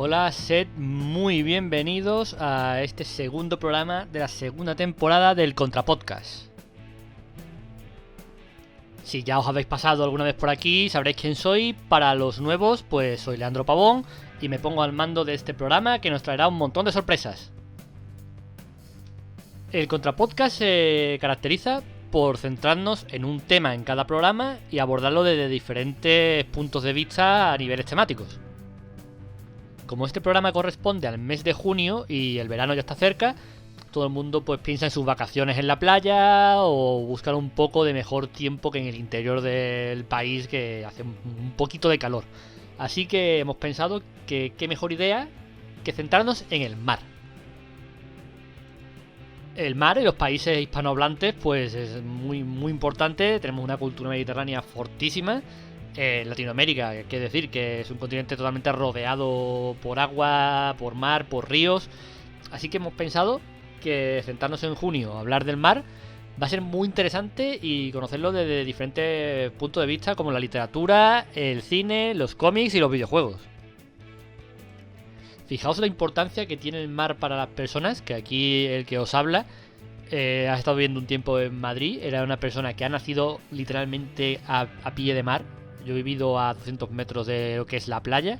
Hola, sed muy bienvenidos a este segundo programa de la segunda temporada del Contrapodcast. Si ya os habéis pasado alguna vez por aquí, sabréis quién soy. Para los nuevos, pues soy Leandro Pavón y me pongo al mando de este programa que nos traerá un montón de sorpresas. El Contrapodcast se caracteriza por centrarnos en un tema en cada programa y abordarlo desde diferentes puntos de vista a niveles temáticos. Como este programa corresponde al mes de junio y el verano ya está cerca, todo el mundo pues piensa en sus vacaciones en la playa o buscar un poco de mejor tiempo que en el interior del país, que hace un poquito de calor. Así que hemos pensado que qué mejor idea que centrarnos en el mar. El mar en los países hispanohablantes pues es muy importante. Tenemos una cultura mediterránea fortísima. Latinoamérica, hay que decir que es un continente totalmente rodeado por agua, por mar, por ríos. Así que hemos pensado que sentarnos en junio a hablar del mar va a ser muy interesante y conocerlo desde diferentes puntos de vista, como la literatura, el cine, los cómics y los videojuegos. Fijaos la importancia que tiene el mar para las personas, que aquí el que os habla ha estado viviendo un tiempo en Madrid. Era una persona que ha nacido literalmente a pie de mar. Yo he vivido a 200 metros de lo que es la playa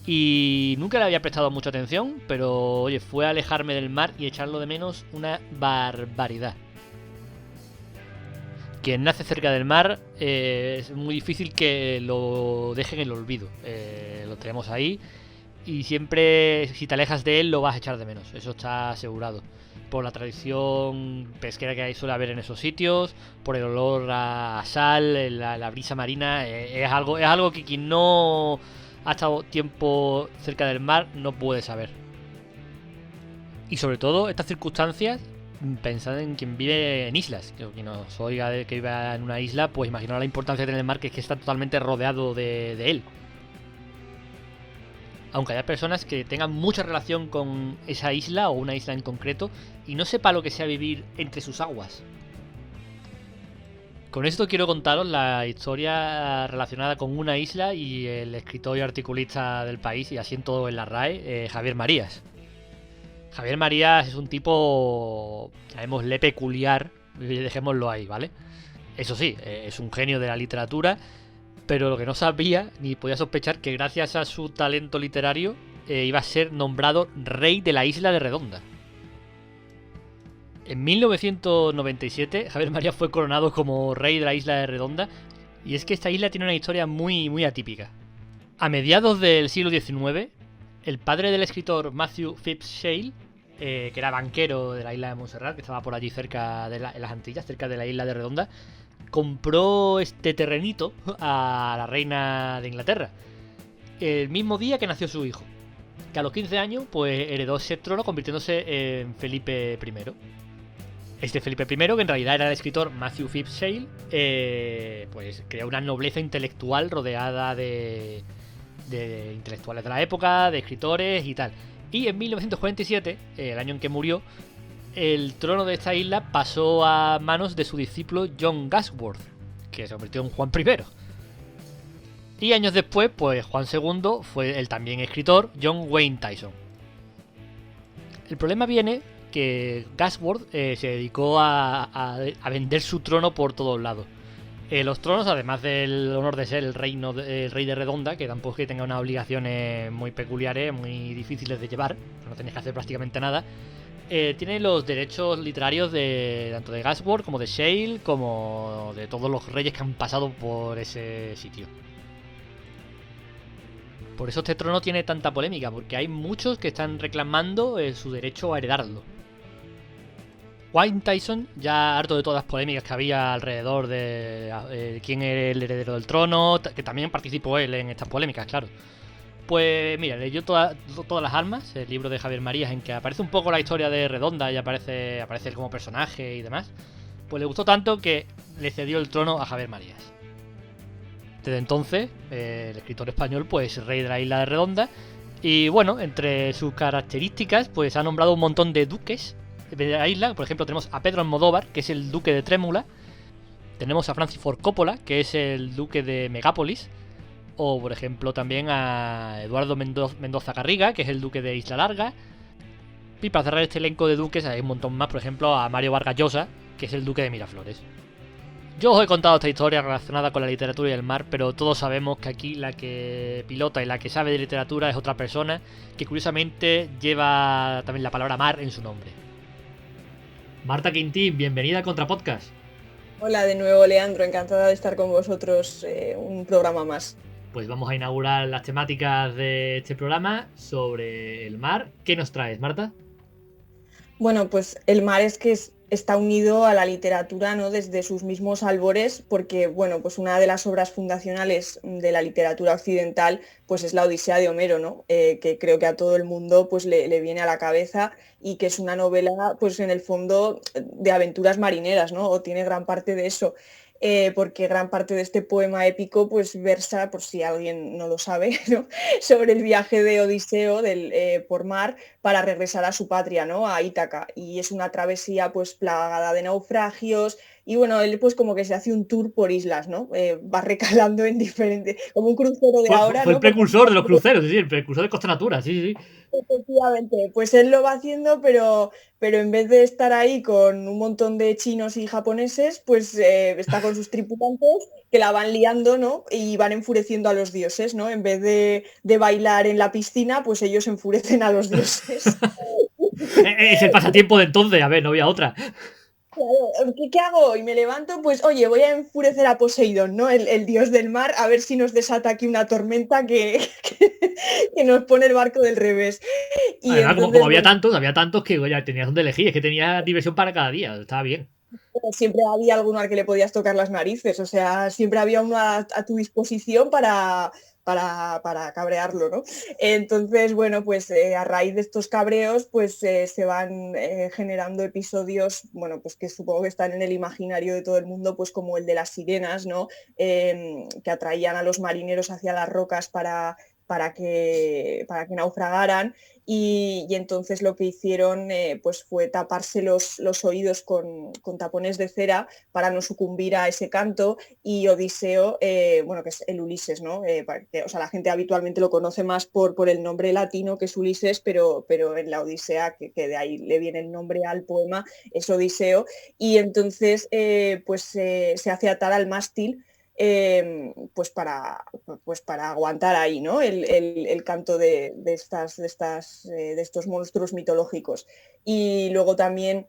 y nunca le había prestado mucha atención, pero oye, fue a alejarme del mar y echarlo de menos una barbaridad. Quien nace cerca del mar es muy difícil que lo deje en el olvido. Lo tenemos ahí y siempre, si te alejas de él, lo vas a echar de menos. Eso está asegurado. Por la tradición pesquera que suele haber en esos sitios, por el olor a sal, la brisa marina, es algo que quien no ha estado tiempo cerca del mar no puede saber. Y sobre todo, estas circunstancias, pensad en quien vive en islas. Que quien nos oiga de que viva en una isla, pues imaginaos la importancia de tener el mar, que es que está totalmente rodeado de él. Aunque haya personas que tengan mucha relación con esa isla o una isla en concreto y no sepa lo que sea vivir entre sus aguas. Con esto quiero contaros la historia relacionada con una isla y el escritor y articulista del país, y asiento en la RAE, Javier Marías. Javier Marías es un tipo, llamémosle peculiar, dejémoslo ahí, ¿vale? Eso sí, es un genio de la literatura, pero lo que no sabía, ni podía sospechar, que gracias a su talento literario iba a ser nombrado rey de la isla de Redonda. En 1997, Javier Marías fue coronado como rey de la isla de Redonda, y es que esta isla tiene una historia muy atípica. A mediados del siglo XIX, el padre del escritor Matthew Phipps Shale, que era banquero de la isla de Montserrat, que estaba por allí cerca de en las Antillas, cerca de la isla de Redonda, compró este terrenito a la reina de Inglaterra el mismo día que nació su hijo, que a los 15 años pues heredó ese trono, convirtiéndose en Felipe I. Este Felipe I, que en realidad era el escritor Matthew Phipps Shale, pues creó una nobleza intelectual rodeada de intelectuales de la época, de escritores y tal. Y en 1947, el año en que murió, el trono de esta isla pasó a manos de su discípulo John Gasworth, que se convirtió en Juan I. Y años después, pues Juan II fue el también escritor John Wayne Tyson. El problema viene que Gasworth se dedicó a vender su trono por todos lados. Los tronos, además del honor de ser el rey de Redonda, que tampoco es que tenga unas obligaciones muy peculiares, muy difíciles de llevar, no tenéis que hacer prácticamente nada, tiene los derechos literarios tanto de Gasworth como de Shale, como de todos los reyes que han pasado por ese sitio. Por eso este trono tiene tanta polémica, porque hay muchos que están reclamando su derecho a heredarlo. Wayne Tyson, ya harto de todas las polémicas que había alrededor de quién era el heredero del trono, que también participó él en estas polémicas, claro. Pues mira, leyó todas las almas, el libro de Javier Marías, en que aparece un poco la historia de Redonda y aparece él como personaje y demás. Pues le gustó tanto que le cedió el trono a Javier Marías. Desde entonces, el escritor español, pues rey de la isla de Redonda. Y bueno, entre sus características, pues ha nombrado un montón de duques de la isla. Por ejemplo, tenemos a Pedro Almodóvar, que es el duque de Trémula. Tenemos a Francis Ford Coppola, que es el duque de Megápolis. o por ejemplo también a Eduardo Mendoza Garriga, que es el duque de Isla Larga. Y para cerrar este elenco de duques hay un montón más, por ejemplo a Mario Vargas Llosa, que es el duque de Miraflores. Yo os he contado esta historia relacionada con la literatura y el mar, pero todos sabemos que aquí la que pilota y la que sabe de literatura es otra persona, que curiosamente lleva también la palabra mar en su nombre. Marta Quintín, bienvenida a Contrapodcast. Hola de nuevo, Leandro, encantada de estar con vosotros un programa más. Pues vamos a inaugurar las temáticas de este programa sobre el mar. ¿Qué nos traes, Marta? Bueno, pues el mar es que está unido a la literatura, ¿no? Desde sus mismos albores, porque bueno, pues una de las obras fundacionales de la literatura occidental pues es la Odisea de Homero, ¿no? Que creo que a todo el mundo pues le viene a la cabeza y que es una novela pues en el fondo de aventuras marineras, ¿no? O tiene gran parte de eso. Porque gran parte de este poema épico pues versa, por si alguien no lo sabe, ¿no? Sobre el viaje de Odiseo por mar para regresar a su patria, ¿no? A Ítaca. Y es una travesía pues plagada de naufragios y bueno, él pues como que se hace un tour por islas, ¿no? Va recalando en diferentes, como un crucero de ahora, fue ¿no? el precursor de los cruceros, es decir, el precursor de Costa Natura, sí. Efectivamente, pues él lo va haciendo, pero en vez de estar ahí con un montón de chinos y japoneses, pues está con sus tripulantes que la van liando, ¿no? Y van enfureciendo a los dioses, ¿no? En vez de bailar en la piscina, pues ellos enfurecen a los dioses. Es el pasatiempo de entonces, a ver, no había otra. Claro, ¿qué hago hoy? Me levanto, pues oye, voy a enfurecer a Poseidón, ¿no? El dios del mar, a ver si nos desata aquí una tormenta que nos pone el barco del revés. Y Además, entonces, como bueno, había tantos que ya tenías donde elegir, es que tenías diversión para cada día, estaba bien. siempre había alguno al que le podías tocar las narices, o sea, siempre había uno a tu disposición para cabrearlo, ¿no? Entonces, bueno, pues a raíz de estos cabreos, pues se van generando episodios, bueno, pues que supongo que están en el imaginario de todo el mundo, pues como el de las sirenas, ¿no? Que atraían a los marineros hacia las rocas para que naufragaran y entonces lo que hicieron pues fue taparse los oídos con tapones de cera para no sucumbir a ese canto y Odiseo, bueno, que es el Ulises, ¿no? O sea, la gente habitualmente lo conoce más por el nombre latino que es Ulises, pero en la Odisea, que de ahí le viene el nombre al poema, es Odiseo y entonces pues se hace atar al mástil pues para aguantar ahí, ¿no? el canto de estos monstruos mitológicos. Y luego también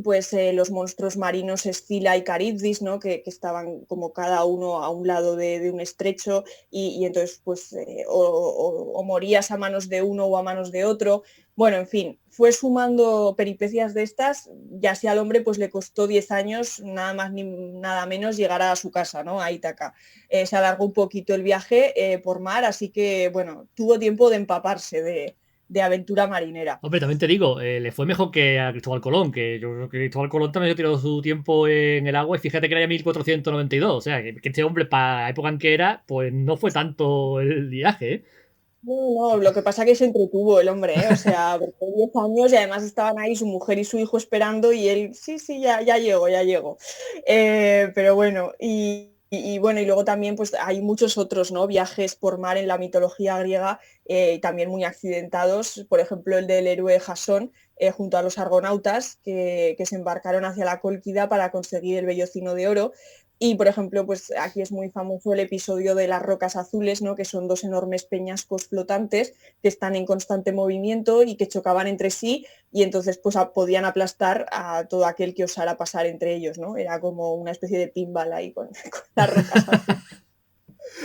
pues los monstruos marinos Escila y Caribdis, ¿no? que estaban como cada uno a un lado de un estrecho y entonces pues o morías a manos de uno o a manos de otro. Bueno, en fin, fue sumando peripecias de estas, ya si al hombre pues le costó 10 años, nada más ni nada menos, llegar a su casa, ¿no? A Ítaca. Se alargó un poquito el viaje por mar, así que bueno, tuvo tiempo de empaparse de aventura marinera. Hombre, también te digo, le fue mejor que a Cristóbal Colón, que yo creo que Cristóbal Colón también ha tirado su tiempo en el agua y fíjate que era ya 1492, o sea, que este hombre para la época en que era, pues no fue tanto el viaje, ¿eh? No, lo que pasa es que se entretuvo el hombre, ¿eh? O sea, porque 10 años y además estaban ahí su mujer y su hijo esperando y él, sí, ya llego, ya llego. Pero bueno, bueno, y luego también pues hay muchos otros, ¿no? Viajes por mar en la mitología griega, también muy accidentados, por ejemplo el del héroe Jasón, junto a los argonautas que se embarcaron hacia la Cólquida para conseguir el vellocino de oro. Y, por ejemplo, pues aquí es muy famoso el episodio de las rocas azules, ¿no? Que son dos enormes peñascos flotantes que están en constante movimiento y que chocaban entre sí y entonces pues podían aplastar a todo aquel que osara pasar entre ellos, ¿no? Era como una especie de pinball ahí con las rocas azules.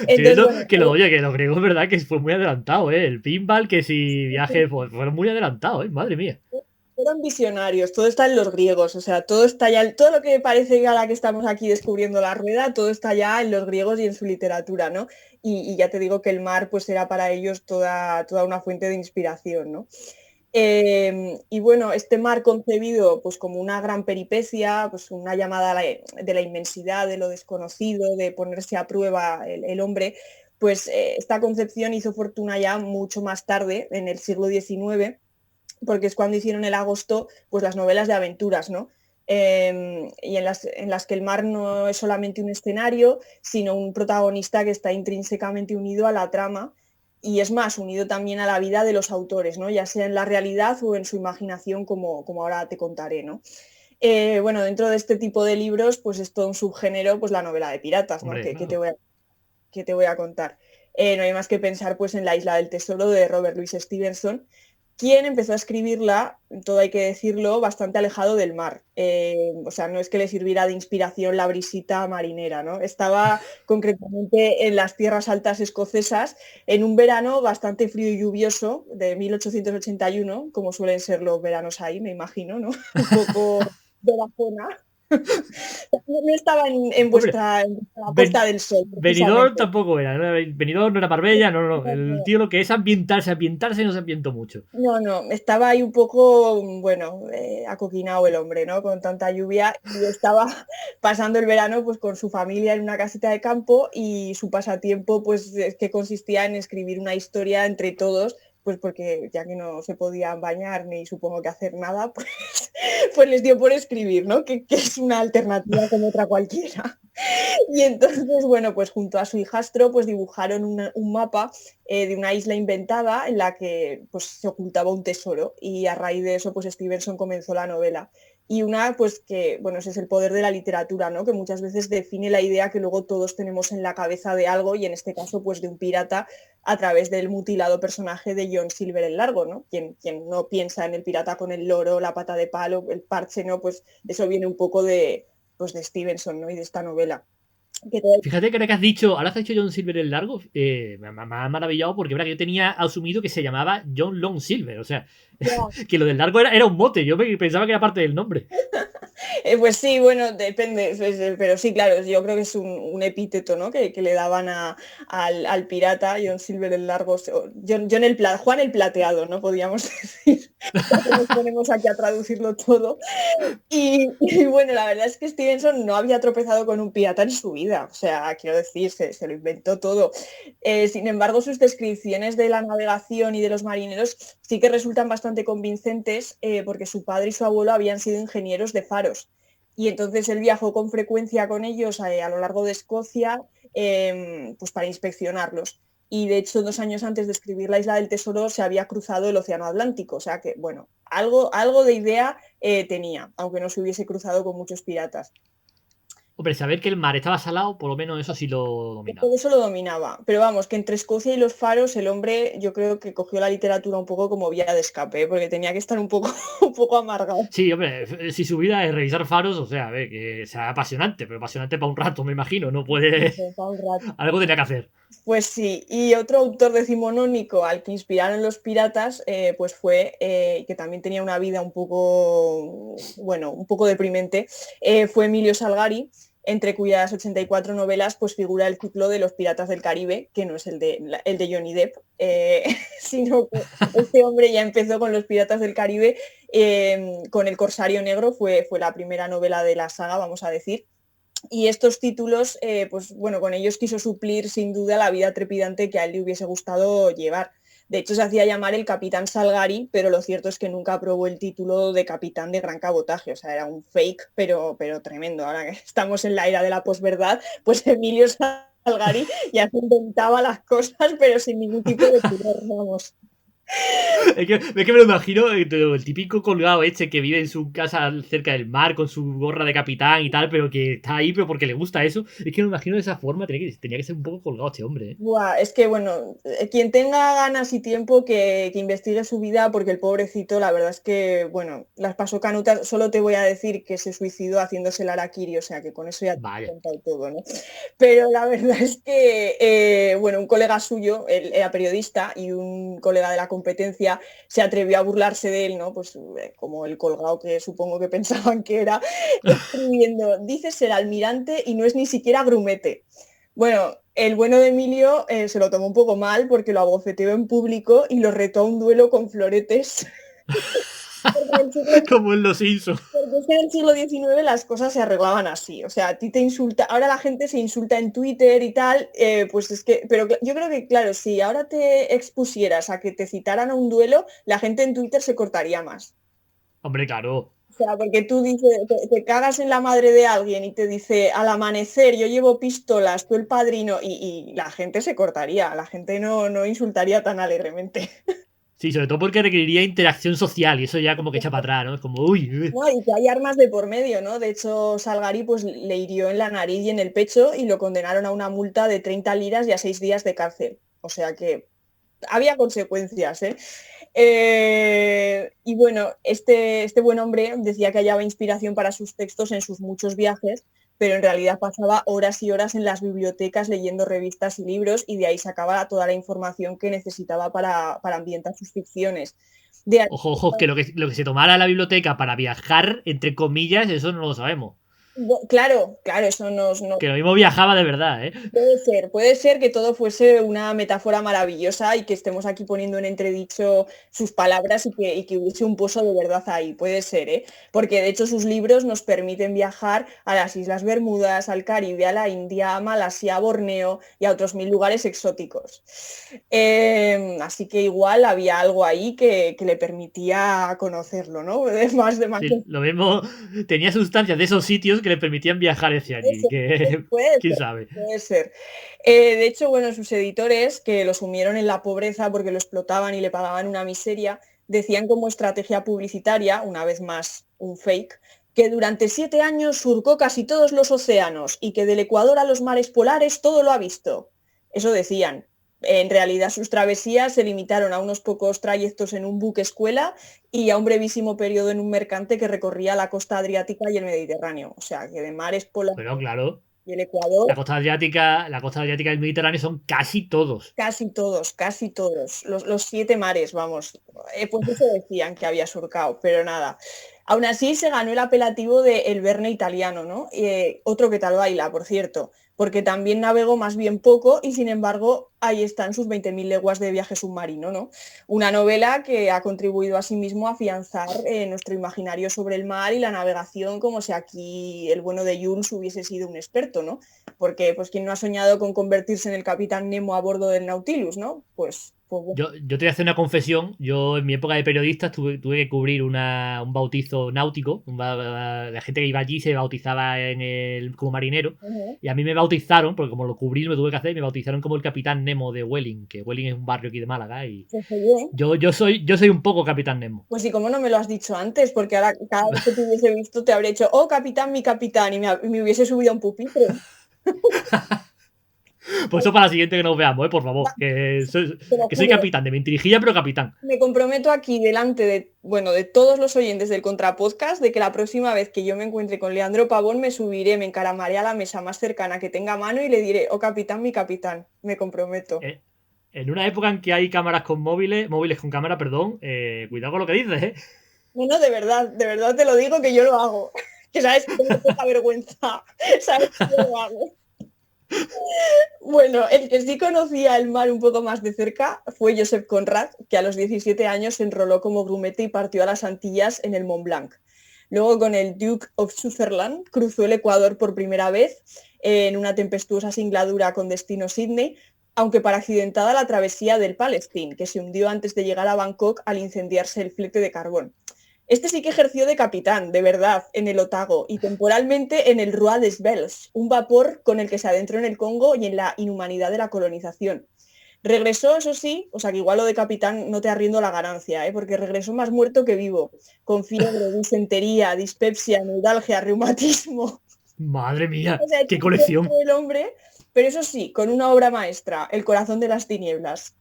Entonces, bueno, Oye, que los griegos, verdad, que fue muy adelantado, ¿eh? El pinball, que si viaje, pues fueron muy adelantados, ¿eh? Madre mía. fueron visionarios, todo está en los griegos, o sea, todo está ya, todo lo que parece que ahora que estamos aquí descubriendo la rueda, todo está ya en los griegos y en su literatura, ¿no? Y ya te digo que el mar pues era para ellos toda una fuente de inspiración, ¿no? Y bueno, este mar concebido pues como una gran peripecia, pues una llamada de la inmensidad, de lo desconocido, de ponerse a prueba el hombre, pues esta concepción hizo fortuna ya mucho más tarde, en el siglo XIX, porque es cuando hicieron el agosto pues las novelas de aventuras, ¿no? y en las que el mar no es solamente un escenario, sino un protagonista que está intrínsecamente unido a la trama y es más, unido también a la vida de los autores, ¿no? Ya sea en la realidad o en su imaginación, como ahora te contaré, ¿no? Bueno, dentro de este tipo de libros, pues es todo un subgénero, pues la novela de piratas, ¿no? Hombre, Que claro. te voy a contar. No hay más que pensar pues, en La isla del tesoro de Robert Louis Stevenson, quien empezó a escribirla, todo hay que decirlo, bastante alejado del mar. O sea, no es que le sirviera de inspiración la brisita marinera, ¿no? Estaba concretamente en las tierras altas escocesas en un verano bastante frío y lluvioso de 1881, como suelen ser los veranos ahí, me imagino, ¿no? Un poco de la zona. No estaba Hombre, en vuestra puesta del sol, Benidorm precisamente. tampoco era, ¿no? Benidorm no era Marbella, no, no, no. El tío lo que es ambientarse no se ambientó mucho. No, no, estaba ahí un poco, bueno, acoquinado el hombre, ¿no? Con tanta lluvia y estaba pasando el verano pues con su familia en una casita de campo y su pasatiempo pues es que consistía en escribir una historia entre todos, pues porque ya que no se podían bañar ni supongo que hacer nada, pues, pues les dio por escribir, ¿no? Que es una alternativa como otra cualquiera. Y entonces, bueno, pues junto a su hijastro pues dibujaron un mapa de una isla inventada en la que pues, se ocultaba un tesoro y a raíz de eso pues Stevenson comenzó la novela. Y una, pues que, bueno, ese es el poder de la literatura, ¿no? Que muchas veces define la idea que luego todos tenemos en la cabeza de algo y en este caso pues de un pirata a través del mutilado personaje de John Silver el Largo, ¿no? Quien no piensa en el pirata con el loro, la pata de palo, el parche, ¿no? Pues eso viene un poco pues de Stevenson, ¿no? Y de esta novela. Que Fíjate que ahora que has dicho, ahora que has dicho John Silver el largo, me ha maravillado porque verdad que yo tenía asumido que se llamaba John Long Silver, o sea, que lo del largo era un mote, yo pensaba que era parte del nombre. Pues sí, bueno, depende, pero sí, claro, yo creo que es un epíteto, ¿no? Que le daban al pirata, John Silver el Largo, Juan el Plateado, ¿no? Podríamos decir, ya que nos ponemos aquí a traducirlo todo. Y bueno, la verdad es que Stevenson no había tropezado con un pirata en su vida, o sea, quiero decir, se lo inventó todo. Sin embargo, sus descripciones de la navegación y de los marineros sí que resultan bastante convincentes porque su padre y su abuelo habían sido ingenieros de faros. Y entonces él viajó con frecuencia con ellos a lo largo de Escocia pues para inspeccionarlos. Y de hecho, 2 años antes de escribir La isla del tesoro se había cruzado el Océano Atlántico. O sea que, bueno, algo de idea tenía, aunque no se hubiese cruzado con muchos piratas. Hombre, saber que el mar estaba salado, por lo menos eso sí lo Todo dominaba. eso lo dominaba. Pero vamos, que entre Escocia y los faros el hombre yo creo que cogió la literatura un poco como vía de escape, porque tenía que estar un poco, un poco amargado. Sí, hombre, si su vida es revisar faros, o sea, a ver, que sea apasionante, pero apasionante para un rato, me imagino, no puede... Eso, para un rato. Algo tenía que hacer. Pues sí, y otro autor decimonónico al que inspiraron los piratas, pues fue, que también tenía una vida un poco, bueno, un poco deprimente, fue Emilio Salgari, entre cuyas 84 novelas pues figura el ciclo de los Piratas del Caribe, que no es el de Johnny Depp, sino que este hombre ya empezó con los Piratas del Caribe, con El Corsario Negro, fue la primera novela de la saga, vamos a decir. Y estos títulos, pues bueno, con ellos quiso suplir sin duda la vida trepidante que a él le hubiese gustado llevar. De hecho, se hacía llamar el Capitán Salgari, pero lo cierto es que nunca aprobó el título de capitán de gran cabotaje. O sea, era un fake, pero tremendo. Ahora que estamos en la era de la posverdad, pues Emilio Salgari ya se inventaba las cosas, pero sin ningún tipo de pudor, vamos. Es que me lo imagino, el típico colgado este que vive en su casa cerca del mar con su gorra de capitán y tal, pero que está ahí pero porque le gusta eso. Es que me lo imagino de esa forma, tenía que ser un poco colgado este hombre, ¿eh? Buah, es que bueno, quien tenga ganas y tiempo que investigue su vida, porque el pobrecito, la verdad es que, bueno, las pasó canutas, solo te voy a decir que se suicidó haciéndose el harakiri, o sea que con eso ya te he Vaya. contado todo, ¿no? Pero la verdad es que, bueno, un colega suyo, él era periodista y un colega de la competencia se atrevió a burlarse de él, ¿no? Pues como el colgado que supongo que pensaban que era, escribiendo, dice ser almirante y no es ni siquiera grumete. Bueno, el bueno de Emilio se lo tomó un poco mal porque lo abofeteó en público y lo retó a un duelo con floretes. Porque Como en los Simpsons. en el siglo XIX las cosas se arreglaban así. O sea, a ti te insulta, ahora la gente se insulta en Twitter y tal, pues es que, pero yo creo que, claro, si ahora te expusieras a que te citaran a un duelo, la gente en Twitter se cortaría más. Hombre, claro. O sea, porque tú dices, te cagas en la madre de alguien y te dice, al amanecer yo llevo pistolas, tú el padrino, y la gente se cortaría, la gente no insultaría tan alegremente. Sí, sobre todo porque requeriría interacción social y eso ya como que echa para atrás, ¿no? Es como, uy. No, y que hay armas de por medio, ¿no? De hecho, Salgari pues le hirió en la nariz y en el pecho y lo condenaron a una multa de 30 liras y a 6 días de cárcel. O sea que había consecuencias, ¿eh? Y bueno, este buen hombre decía que hallaba inspiración para sus textos en sus muchos viajes, pero en realidad pasaba horas y horas en las bibliotecas leyendo revistas y libros y de ahí sacaba toda la información que necesitaba para ambientar sus ficciones. De ahí, Ojo, ojo, que lo que se tomara la biblioteca para viajar, entre comillas, eso no lo sabemos. claro, claro, eso no, Que lo mismo viajaba de verdad, ¿eh? puede ser que todo fuese una metáfora maravillosa y que estemos aquí poniendo en entredicho sus palabras y que hubiese un pozo de verdad ahí, puede ser, ¿eh? Porque de hecho sus libros nos permiten viajar a las Islas Bermudas, al Caribe, a la India, a Malasia, a Borneo y a otros 1000 lugares exóticos. Así que igual había algo ahí que le permitía conocerlo, ¿no? Más Sí, lo mismo tenía sustancias de esos sitios que le permitían viajar hacia allí. Que, puede quién ser, sabe. puede ser. De hecho, bueno, sus editores, que lo sumieron en la pobreza porque lo explotaban y le pagaban una miseria, decían como estrategia publicitaria, una vez más un fake, que durante 7 años surcó casi todos los océanos y que del Ecuador a los mares polares todo lo ha visto. Eso decían. En realidad sus travesías se limitaron a unos pocos trayectos en un buque escuela y a un brevísimo periodo en un mercante que recorría la costa adriática y el Mediterráneo. O sea, que de mares polares Pero claro, y el Ecuador, la costa adriática y el Mediterráneo son casi todos. casi todos, los 7 mares, vamos. Pues eso decían que había surcado, pero nada. Aún así se ganó el apelativo de El Verne italiano, ¿no? Otro que tal baila, por cierto, porque también navegó más bien poco y sin embargo ahí están sus 20.000 leguas de viaje submarino, ¿no? Una novela que ha contribuido asimismo a afianzar nuestro imaginario sobre el mar y la navegación como si aquí el bueno de Jules hubiese sido un experto, ¿no? Porque pues quien no ha soñado con convertirse en el capitán Nemo a bordo del Nautilus, ¿no? Pues bueno. Yo te voy a hacer una confesión. Yo en mi época de periodista tuve que cubrir un bautizo náutico. La gente que iba allí se bautizaba como marinero. Uh-huh. Y a mí me bautizaron, porque como lo cubrí, lo tuve que hacer, me bautizaron como el capitán Nemo de Welling, que Welling es un barrio aquí de Málaga. Y Pues oye, yo soy un poco capitán Nemo. pues y cómo no me lo has dicho antes, porque ahora cada vez que te hubiese visto te habría hecho, oh capitán, mi capitán, y me hubiese subido a un pupitre. Pues eso para la siguiente que nos veamos, por favor. Te lo Que soy juro. capitán, de mentirijilla, pero capitán. Me comprometo aquí delante de todos los oyentes del Contrapodcast de que la próxima vez que yo me encuentre con Leandro Pavón me subiré, me encaramaré a la mesa más cercana que tenga a mano y le diré, oh capitán, mi capitán, me comprometo. Eh, en una época en que hay cámaras con móviles con cámara, perdón, cuidado con lo que dices, ¿eh? No, no, de verdad te lo digo que yo lo hago. Que sabes que tengo poca vergüenza, sabes que yo lo hago. Bueno, el que sí conocía el mar un poco más de cerca fue Joseph Conrad, que a los 17 años se enroló como grumete y partió a las Antillas en el Mont Blanc. Luego con el Duke of Sutherland cruzó el Ecuador por primera vez en una tempestuosa singladura con destino Sydney, aunque para accidentada la travesía del Palestine, que se hundió antes de llegar a Bangkok al incendiarse el flete de carbón. Este sí que ejerció de capitán, de verdad, en el Otago y temporalmente en el Roi des Bels, un vapor con el que se adentró en el Congo y en la inhumanidad de la colonización. Regresó, eso sí, o sea que igual lo de capitán no te arriendo la ganancia, porque regresó más muerto que vivo, con fiebre, disentería, dispepsia, neuralgia, reumatismo. Madre mía, O sea, qué hecho colección. el hombre, pero eso sí, con una obra maestra, El corazón de las tinieblas,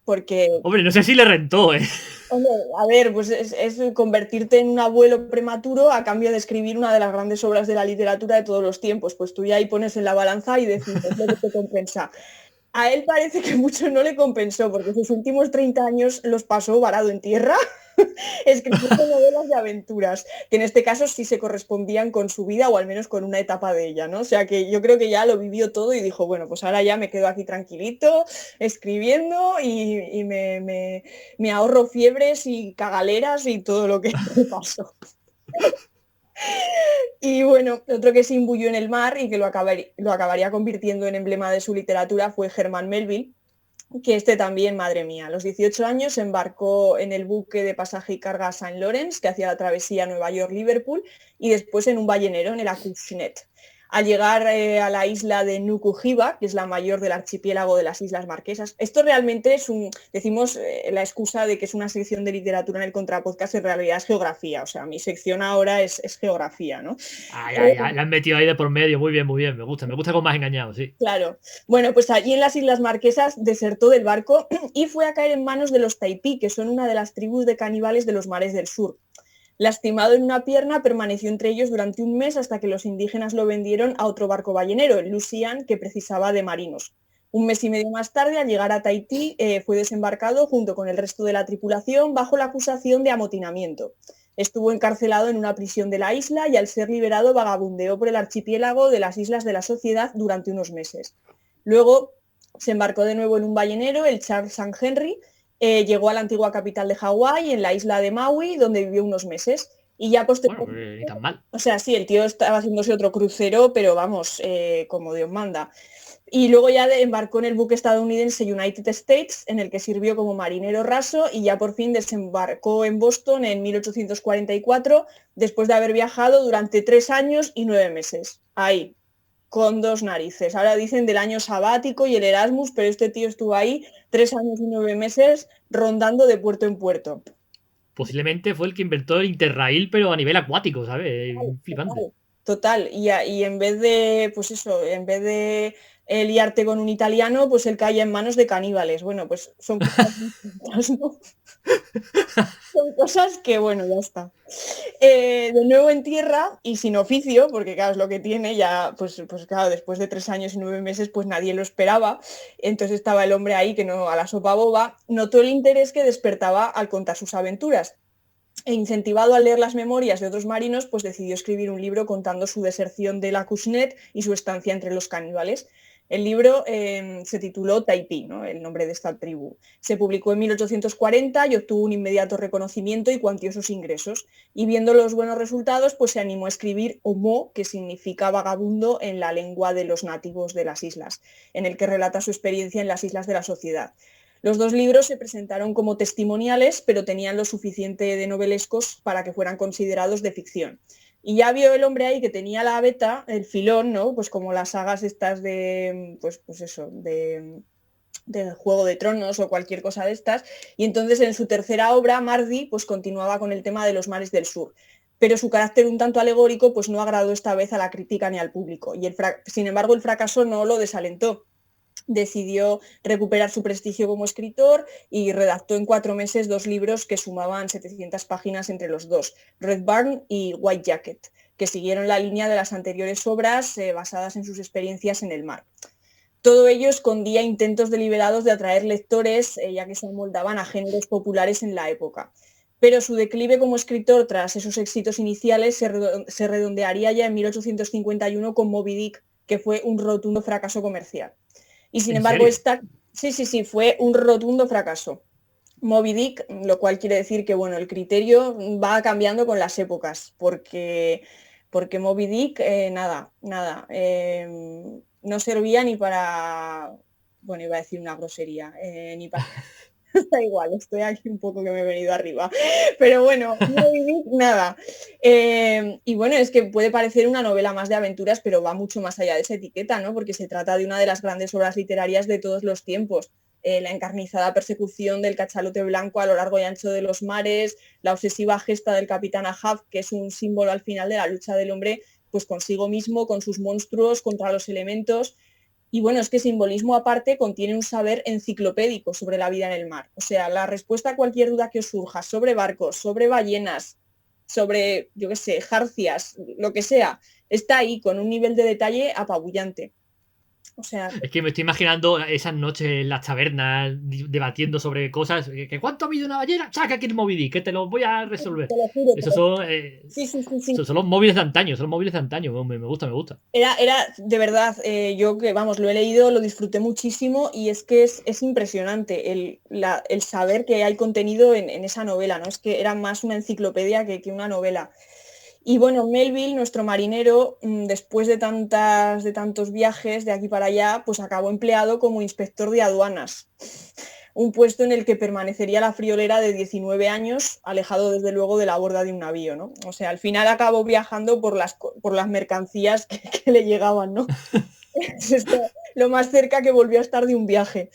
porque Hombre, no sé si le rentó, ¿eh? hombre, a ver, pues es convertirte en un abuelo prematuro a cambio de escribir una de las grandes obras de la literatura de todos los tiempos. Pues tú ya ahí pones en la balanza y decides lo que te compensa. A él parece que mucho no le compensó, porque sus últimos 30 años los pasó varado en tierra, escribiendo novelas de aventuras, que en este caso sí se correspondían con su vida o al menos con una etapa de ella, ¿no? O sea que yo creo que ya lo vivió todo y dijo, bueno, pues ahora ya me quedo aquí tranquilito, escribiendo y me ahorro fiebres y cagaleras y todo lo que me pasó. Y bueno, otro que se imbuyó en el mar y que lo acabaría convirtiendo en emblema de su literatura fue Herman Melville, que este también, madre mía, a los 18 años se embarcó en el buque de pasaje y carga Saint Lawrence, que hacía la travesía Nueva York-Liverpool, y después en un ballenero en el Acushnet. Al llegar a la isla de Nuku Hiva, que es la mayor del archipiélago de las Islas Marquesas, esto realmente es decimos la excusa de que es una sección de literatura en el Contrapodcast, en realidad es geografía, o sea, mi sección ahora es geografía, ¿no? La han metido ahí de por medio, muy bien, me gusta con más engañado, sí. Claro, bueno, pues allí en las Islas Marquesas desertó del barco y fue a caer en manos de los Taipí, que son una de las tribus de caníbales de los mares del sur. Lastimado en una pierna, permaneció entre ellos durante un mes hasta que los indígenas lo vendieron a otro barco ballenero, el Lucian, que precisaba de marinos. Un mes y medio más tarde, al llegar a Tahití, fue desembarcado junto con el resto de la tripulación bajo la acusación de amotinamiento. Estuvo encarcelado en una prisión de la isla y al ser liberado vagabundeó por el archipiélago de las Islas de la Sociedad durante unos meses. Luego se embarcó de nuevo en un ballenero, el Charles St. Henry. Llegó a la antigua capital de Hawái, en la isla de Maui, donde vivió unos meses. Y ya posteriormente, bueno, ni tan mal. O sea, sí, el tío estaba haciéndose otro crucero, pero vamos, como Dios manda. Y luego ya embarcó en el buque estadounidense United States, en el que sirvió como marinero raso, y ya por fin desembarcó en Boston en 1844, después de haber viajado durante 3 años y 9 meses. Ahí, con 2 narices. Ahora dicen del año sabático y el Erasmus, pero este tío estuvo ahí 3 años y 9 meses rondando de puerto en puerto. Posiblemente fue el que inventó el Interrail, pero a nivel acuático, ¿sabes? Flipante. Total. Y en vez de, pues eso, en vez de liarte con un italiano, pues él caía en manos de caníbales. Bueno, pues son cosas, ¿no? Son cosas que, bueno, ya está. De nuevo en tierra y sin oficio, porque claro, es lo que tiene, ya, pues claro, después de 3 años y 9 meses, pues nadie lo esperaba. Entonces estaba el hombre ahí que no, a la sopa boba, notó el interés que despertaba al contar sus aventuras. E incentivado a leer las memorias de otros marinos, pues decidió escribir un libro contando su deserción de la Acushnet y su estancia entre los caníbales. El libro se tituló Taipí, ¿no? El nombre de esta tribu. Se publicó en 1840 y obtuvo un inmediato reconocimiento y cuantiosos ingresos. Y viendo los buenos resultados, pues se animó a escribir Homo, que significa vagabundo en la lengua de los nativos de las islas, en el que relata su experiencia en las Islas de la Sociedad. Los 2 libros se presentaron como testimoniales, pero tenían lo suficiente de novelescos para que fueran considerados de ficción. Y ya vio el hombre ahí que tenía la beta, el filón, ¿no? Pues como las sagas estas de, pues eso, de Juego de Tronos o cualquier cosa de estas. Y entonces en su tercera obra, Mardi, pues continuaba con el tema de los mares del sur. Pero su carácter un tanto alegórico pues no agradó esta vez a la crítica ni al público. Y sin embargo, el fracaso no lo desalentó. Decidió recuperar su prestigio como escritor y redactó en 4 meses 2 libros que sumaban 700 páginas entre los dos, Red Barn y White Jacket, que siguieron la línea de las anteriores obras basadas en sus experiencias en el mar. Todo ello escondía intentos deliberados de atraer lectores, ya que se amoldaban a géneros populares en la época. Pero su declive como escritor tras esos éxitos iniciales se redondearía ya en 1851 con Moby Dick, que fue un rotundo fracaso comercial. Y sin embargo, sí, fue un rotundo fracaso. Moby Dick, lo cual quiere decir que bueno, el criterio va cambiando con las épocas, porque Moby Dick, nada, no servía ni para, bueno, iba a decir una grosería, ni para... Da igual, estoy aquí un poco que me he venido arriba. Pero bueno, nada. Y bueno, es que puede parecer una novela más de aventuras, pero va mucho más allá de esa etiqueta, ¿no? Porque se trata de una de las grandes obras literarias de todos los tiempos. La encarnizada persecución del cachalote blanco a lo largo y ancho de los mares, la obsesiva gesta del capitán Ahab, que es un símbolo al final de la lucha del hombre pues consigo mismo, con sus monstruos, contra los elementos. Y bueno, es que simbolismo aparte contiene un saber enciclopédico sobre la vida en el mar. O sea, la respuesta a cualquier duda que os surja sobre barcos, sobre ballenas, sobre, yo qué sé, jarcias, lo que sea, está ahí con un nivel de detalle apabullante. O sea, es que me estoy imaginando esas noches en las tabernas debatiendo sobre cosas. ¿Cuánto mide una ballena? Saca aquí el Moby Dick, que te lo voy a resolver. Te lo juro. Esos son, sí. son los móviles de antaño, me gusta. Era de verdad, yo que vamos, lo he leído, lo disfruté muchísimo y es que es impresionante el saber que hay contenido en esa novela, ¿no? Es que era más una enciclopedia que una novela. Y bueno, Melville, nuestro marinero, después de tantos viajes de aquí para allá, pues acabó empleado como inspector de aduanas. Un puesto en el que permanecería la friolera de 19 años, alejado desde luego de la borda de un navío, ¿no? O sea, al final acabó viajando por las mercancías que le llegaban, ¿no? Es lo más cerca que volvió a estar de un viaje.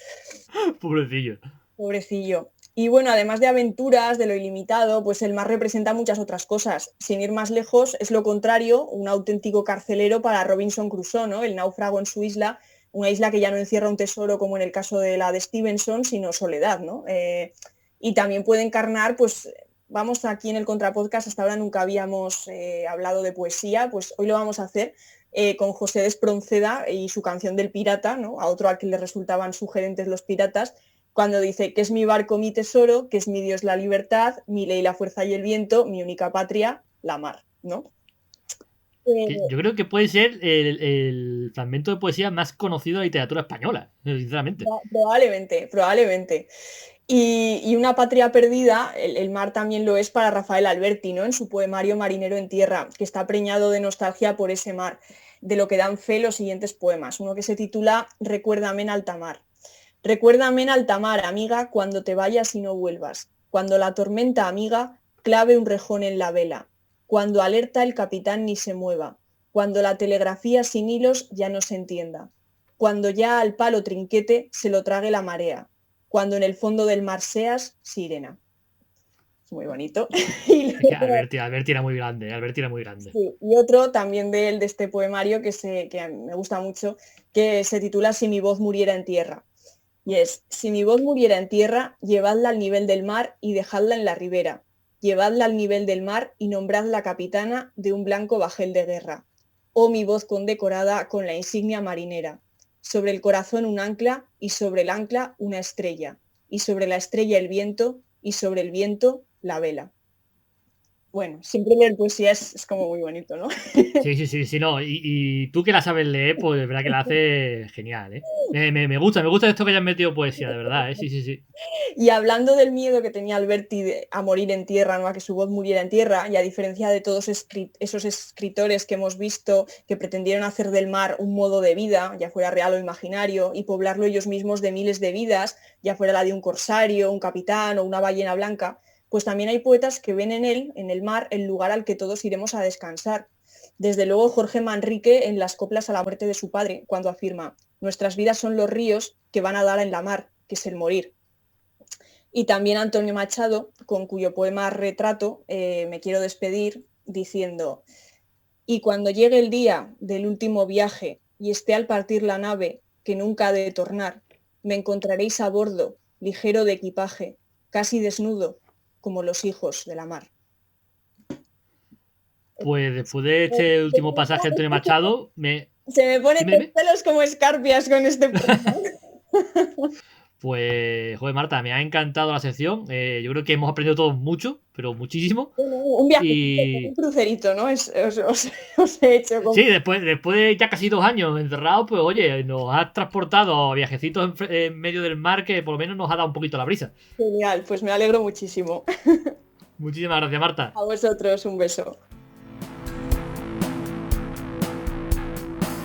Pobrecillo. Pobrecillo. Y bueno, además de aventuras, de lo ilimitado, pues el mar representa muchas otras cosas. Sin ir más lejos, es lo contrario, un auténtico carcelero para Robinson Crusoe, ¿no? El náufrago en su isla, una isla que ya no encierra un tesoro como en el caso de la de Stevenson, sino soledad, ¿no? Y también puede encarnar, pues, vamos aquí en el Contrapodcast, hasta ahora nunca habíamos hablado de poesía, pues hoy lo vamos a hacer con José de Espronceda y su canción del pirata, ¿no? A otro al que le resultaban sugerentes los piratas, cuando dice que es mi barco mi tesoro, que es mi Dios la libertad, mi ley la fuerza y el viento, mi única patria, la mar, ¿no? Yo creo que puede ser el fragmento de poesía más conocido de la literatura española, sinceramente. Probablemente. Y una patria perdida, el mar también lo es para Rafael Alberti, ¿no? En su poemario Marinero en tierra, que está preñado de nostalgia por ese mar, de lo que dan fe los siguientes poemas. Uno que se titula Recuérdame en alta mar. Recuérdame en alta mar, amiga, cuando te vayas y no vuelvas. Cuando la tormenta, amiga, clave un rejón en la vela. Cuando alerta el capitán ni se mueva. Cuando la telegrafía sin hilos ya no se entienda. Cuando ya al palo trinquete se lo trague la marea. Cuando en el fondo del mar seas sirena. Es muy bonito. Es que Alberti era muy grande, Sí, y otro también de este poemario que me gusta mucho, que se titula Si mi voz muriera en tierra. Y es, si mi voz muriera en tierra, llevadla al nivel del mar y dejadla en la ribera. Llevadla al nivel del mar y nombradla capitana de un blanco bajel de guerra. Oh mi voz condecorada con la insignia marinera. Sobre el corazón un ancla y sobre el ancla una estrella. Y sobre la estrella el viento y sobre el viento la vela. Bueno, siempre leer poesía es como muy bonito, ¿no? Sí, no. Y tú que la sabes leer, pues de verdad que la haces genial, ¿eh? Me gusta esto que hayas metido poesía, de verdad, ¿eh? Sí. Y hablando del miedo que tenía Alberti a morir en tierra, ¿no? A que su voz muriera en tierra, y a diferencia de todos esos escritores que hemos visto que pretendieron hacer del mar un modo de vida, ya fuera real o imaginario, y poblarlo ellos mismos de miles de vidas, ya fuera la de un corsario, un capitán o una ballena blanca, pues también hay poetas que ven en él, en el mar, el lugar al que todos iremos a descansar. Desde luego Jorge Manrique en las coplas a la muerte de su padre, cuando afirma: nuestras vidas son los ríos que van a dar en la mar, que es el morir. Y también Antonio Machado, con cuyo poema Retrato me quiero despedir diciendo: y cuando llegue el día del último viaje y esté al partir la nave que nunca ha de tornar, me encontraréis a bordo, ligero de equipaje, casi desnudo, como los hijos de la mar. Pues después de este último pasaje de Antonio Machado, Se me ponen los pelos como escarpias con este poema. Pues, joder, Marta, me ha encantado la sección. Yo creo que hemos aprendido todos mucho, pero muchísimo. Un viaje, un crucerito, ¿no? Os he hecho. Sí, después de ya casi 2 años encerrados, pues oye, nos has transportado a viajecitos en medio del mar que por lo menos nos ha dado un poquito la brisa. Genial, pues me alegro muchísimo. Muchísimas gracias, Marta. A vosotros, un beso.